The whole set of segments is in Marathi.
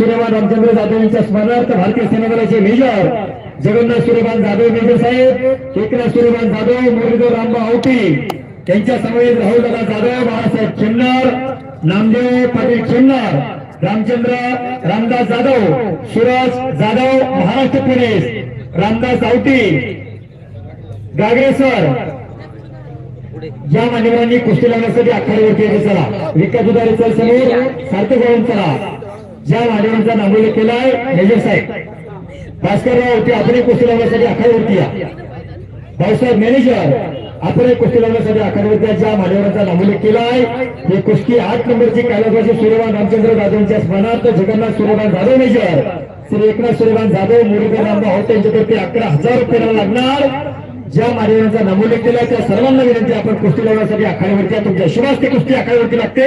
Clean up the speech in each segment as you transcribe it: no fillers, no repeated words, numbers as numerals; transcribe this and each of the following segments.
सूर्यमान रामचंद्र जाधव यांच्या स्मरणार्थ भारतीय सेना दलाचे मेजर जगन्नाथ सूर्यमान जाधव मेजर साहेब, एकनाथ सूर्यमान जाधव, मुरलीधर रामबा आवटी त्यांच्या समवेत राहुल दादा जाधव, बाळासाहेब खेमनार, नामदेव पाटील खेमनार, रामचंद्र रामदास जाधव, सुरज जाधव, महाराष्ट्र पोलीस, रामदास आवटी, गागरेसर या मान्यवरांनी कुस्ती लावण्यासाठी आखाड्यावरती येते. चला विकास उदारी चल समोर सार्थक वाळून चला. ज्या मान्यवरांचा नामोल्लेख केलाय मेजर साहेब भास्करराव होते, आपण कुस्ती लावण्यासाठी आखाड्यावरती या. भाऊसाहेब मॅनेजर आपण कुस्ती लावण्यासाठी आखाड्यावरती ज्या मान्यवरांचा नामोल्लेख केलाय हे कुस्ती 8 नंबरची कालावधी सूर्यमान रामचंद्र जाधवच्या स्मरणार्थ जगन्नाथ सूर्यमान जाधव मेजर, श्री एकनाथ सूर्यमान जाधव, मुरलीधर रामबा आवटे यांच्यातर्फे 11,000 रुपये लागणार. ज्या मान्यवरांचा नामोल्लेख केला त्या सर्वांना विनंती आपण कुस्ती लावण्यासाठी आखाड्यावरती तुमच्या शिवास्ते कुस्ती आखाड्यावरती लागते.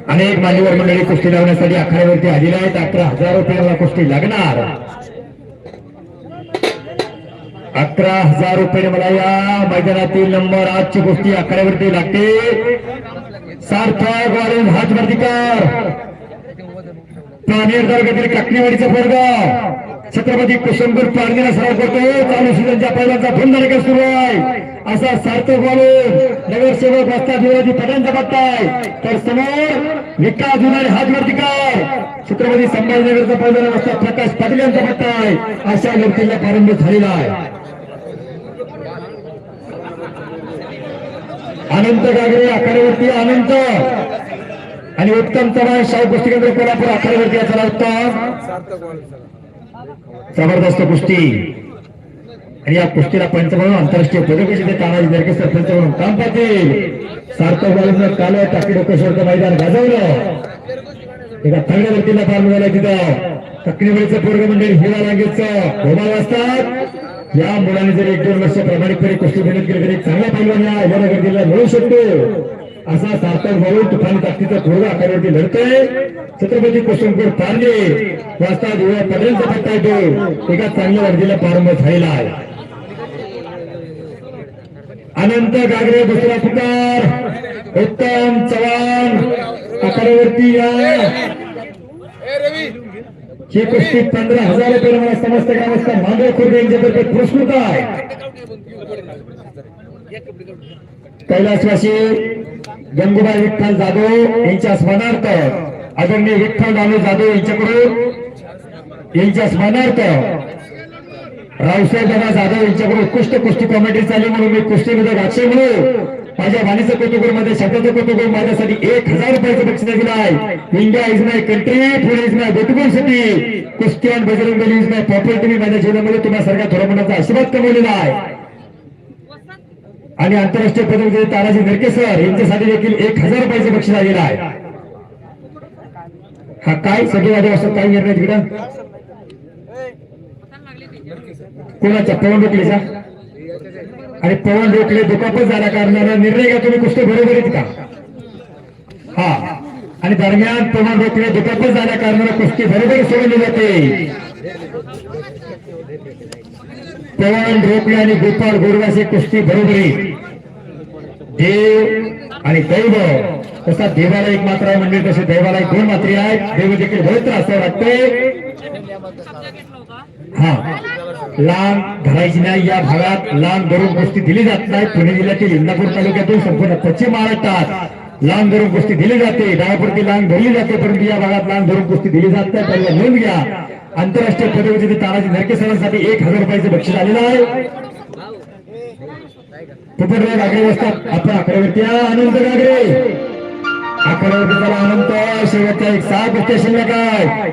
अनेक मान्यवर मंडळी कुस्ती लावण्यासाठी आखाड्यावरती आलेले आहेत. 11,000 रुपयाला कुस्ती लागणार. 11,000 रुपये मला या मैदानातील नंबर 8 ची कुस्ती आखाड्यावरती लागते. सार्थक वाळून हातवर्तीकर, पानेर तालुक्यातील काकणीवाडीचा पोरगा छत्रपती कुसुमगुर पारनेरा सराव करतो. चालू सीझनच्या पहिल्यांदा धुमधडाक्यात सुरू आहे असा सार्थक वाळून नगरसेवक वस्ताद विरोधी पदांचा पत्ता आहे. तर समोर विकास उदारी हातवर्तीकर छत्रपती संभाजीनगरचा पहिला वस्ताद प्रकाश पाटील यांचा पत्ता आहे. अशा लढतीला प्रारंभ झालेला आहे. अनंत गागरे आखाड्यावरती, अनंत आणि उत्तम चव्हाण शाहू कुस्ती केंद्र कोल्हापूर आखाड्यावरती. याचा उत्तम जबरदस्त कुस्ती आणि या कुस्तीला पंच म्हणून आंतरराष्ट्रीय पदक तानाजी नरके सरपंच म्हणून काम पाहतील. सार्थक वाळूंना काल टाकी डोकेश्वरचं मैदान गाजवलं. एका थंड व्यक्तीला प्रारंभ झाला. तिथं ककणीवाडीचं पोरग मंडळी हिरा रांगेचं भोमाळ असतात. या मुलाने जर 1-2 वर्ष प्रामाणिकपणे कुस्ती मेहनत केली तरी चांगला पैलवान या नगर जिल्ह्यात मिळू शकतो. असा सार्थक वाळून तुफानी ताकदीचा पोरगा आखाड्यावरती लढतोय. छत्रपती कुसुमगुर पारणे वाजता दिवस पडेलचा पत्ता येतो. एका चांगल्या वर्दीला प्रारंभ झालेला आहे. अनंत गागरे दुसरा पुकार, उत्तम चव्हाण आखाड्यावरती या. ही कुस्ती 15,000 रुपये मला समस्त ग्रामस्थ मांडव खुर्द यांच्यातर्फे पुरस्कृत आहे. कैलासवासी गंगूबाई विठ्ठल जाधव यांच्या स्मरणार्थ आदरणीय विठ्ठल दानू जाधव यांच्या स्मरणार्थ रावसाहेब दादा जाधव यांच्याकडून उत्कृष्ट कुस्ती कॉमेडी चालली म्हणून मी कुस्तीमध्ये गाक्षे म्हणून माझ्या वाणीचं कौतुकमध्ये शब्दाचं कौतुक माझ्यासाठी 1,000 रुपयाचं बक्षीस दिलं आहे. India is my country, Pune is my beautiful city, कुस्ती आणि Bajrang Bali is my property. मी माझ्या जीवनामध्ये तुम्हा सारख्या थोड्या मनाचा आशीर्वाद कमवलेला आहे. आणि आंतरराष्ट्रीय पदक विजेते तानाजी नरके सर यांच्यासाठी देखील 1,000 रुपयाचं बक्षीस आलेलं आहे. हा काय सगळे वाजव असं काय निर्णय तिकडं कोणाच्या पवन रोखलेचा आणि पवन रोखले दुखापत झाल्या कारणानं निर्णय घ्या तुम्ही कुस्ती बरोबर आहेत का. हा आणि दरम्यान पवन रोखले दुखापत झाल्या कारणानं कुस्ती बरोबर सोडली जाते. पवन रोखले आणि गोपाळ गोरवासे कुस्ती बरोबरी. देव आणि दैव तसा देवाला एक मात्र आहे म्हणजे तसे दैवाला 2 मात्रे आहेत. देव देखील बहुत असं वाटते. हा लांब धरायची नाही. या भागात लांब धरून कुस्ती दिली जात नाही. पुणे जिल्ह्यातील इंदापूर तालुक्यातून संपूर्ण पश्चिम महाराष्ट्रात लांब धरून कुस्ती दिली जाते. डावापुरती लांब धरली जाते परंतु या भागात लांब धरून कुस्ती दिली जात नाही. पहिला नोंद घ्या. आंतरराष्ट्रीय पदक विजेते तानाजी नरके सरांसाठी 1,000 रुपयाचं बक्षीस आलेलं आहे. पुपटराव गागरे बसतात. आपण आखाड्यावरती या. अनंत गागरे आखाड्यावरती चला. अनंत शेवटच्या 1 6 कुस्त्या शिल्लक आहे.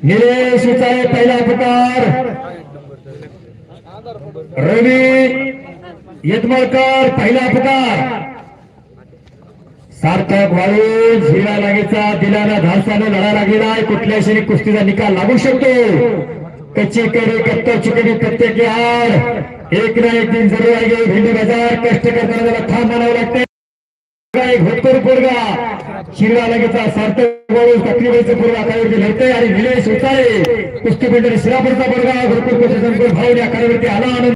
निलेश उचाळे पहिला पुकार, रवी यतमळकर पहिला पुकार. सार्थक वाळून हिरा लागेचा दिलाना धावसानं लढा लागलेला आहे. कुठल्या क्षणी कुस्तीचा निकाल लागू शकतो. कच्ची कडे कत्तर चुकडी प्रत्येक हार एक ना एक दिन जरूर आहे. भेंडी बाजार कष्ट करताना त्याला ठाम मानावं लागते. घोटकर पोरगा शिरवा लगेचा सार्थक वाळून ककणीवाडीचं पोरगा आखाड्यावरती लढतंय आणि निलेश उचाळे कुस्ती मंडळी शिरापूरचा पोरगा घोटकर भावने आखाड्यावरती आला.